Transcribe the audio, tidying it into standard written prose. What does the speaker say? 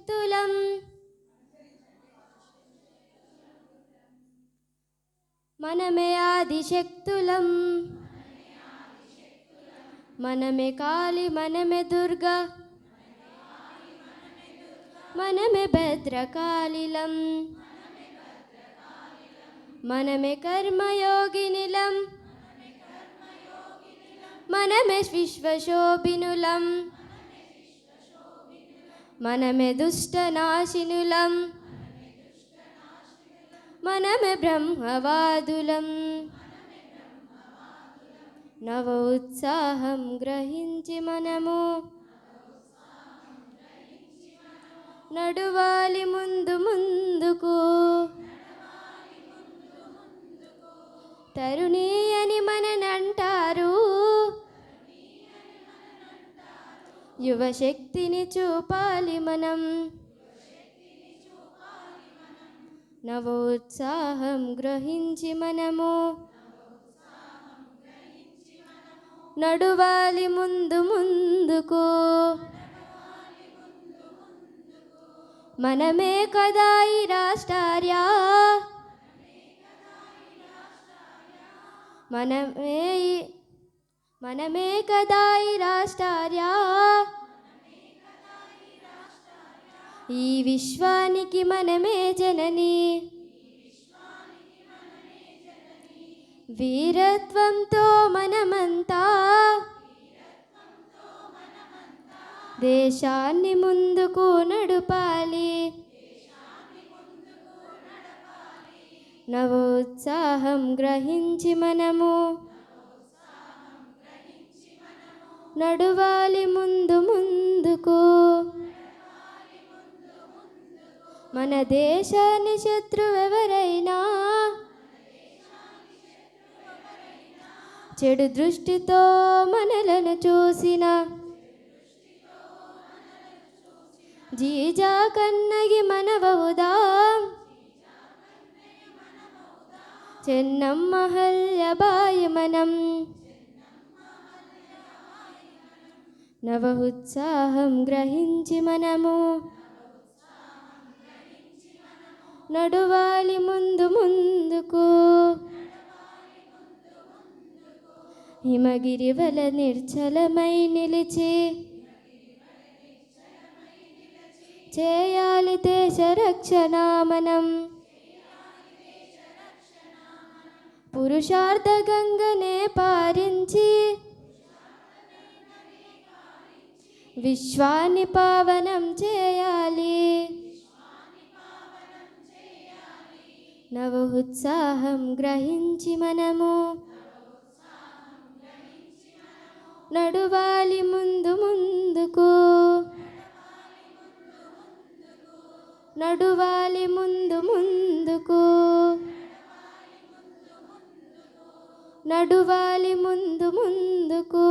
శక్తులం మనమే ఆదిశక్తులం మనమే కాళి మనమే దుర్గా మనమే భద్రకాళిలం మనమే కర్మయోగినిలం మనమే విశ్వశోభినులం మనమే దుష్టనాశినులం మనమే బ్రహ్మవాదులం నవ ఉత్సాహం గ్రహించి మనము నడువాలి ముందు ముందుకు తరుణి అని మననంటారు యువశక్తిని చూపాలి మనం నవోత్సాహం గ్రహించి మనము నడువాలి ముందు ముందుకు మనమే కదా ఈ రాష్ట్రార్య మనమే కదా ఈ రాష్ట్రార్య ఈ విశ్వానికి మనమే జనని వీరత్వంతో మనమంతా దేశాన్ని ముందుకు నడుపాలి నవోత్సాహం గ్రహించి మనము నడువాలి ముందు ముందుకు మన దేశాన్ని శత్రువెవరైనా చెడు దృష్టితో మనలను చూసిన జీజా కన్నగి మనవవుదాం చెన్నమ్మ హల్యబాయి మనం నవ ఉత్సాహం గ్రహించి మనము నడువాలి ముందు ముందుకు హిమగిరి వల నిర్చలమై నిలిచి చేయాలి దేశ రక్షణ మనం పురుషార్థ గంగనే పారించి విశ్వాన్ని పావనం చేయాలి నవ ఉత్సాహం గ్రహించి మనము నడువాలి ముందు ముందుకు నడువాలి ముందు ముందుకు నడువాలి ముందు ముందుకు